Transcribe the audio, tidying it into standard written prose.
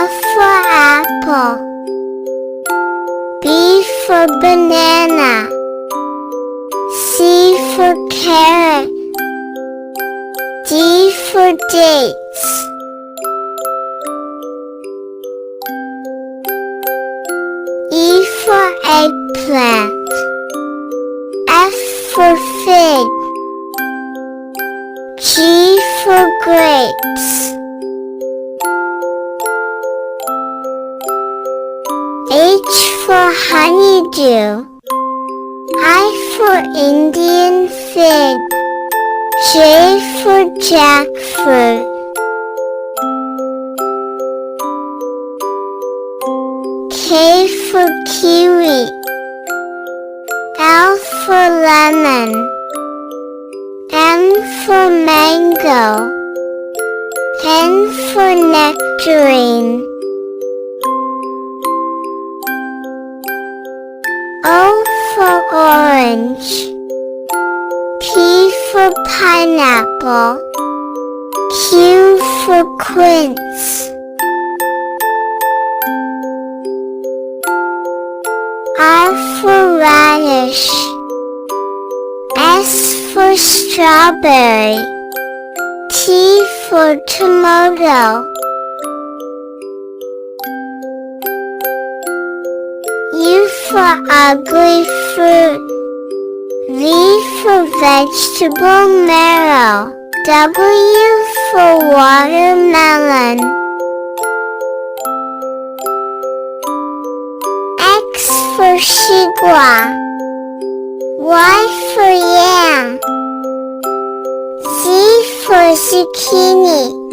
for apple. B for banana. C for carrot. D for dates. E for eggplant. F for fig. G for grapes. H for honeydew. I for Indian fig. J for jackfruit. K for kiwi. L for lemon. M for mango. N for nectarine. O for orange. P for pineapple. Q for quince. R for radish. S for strawberry. T for tomato. U for ugly fruit. V for vegetable marrow. W for watermelon. X for xigua. Y for yam. Z for zucchini.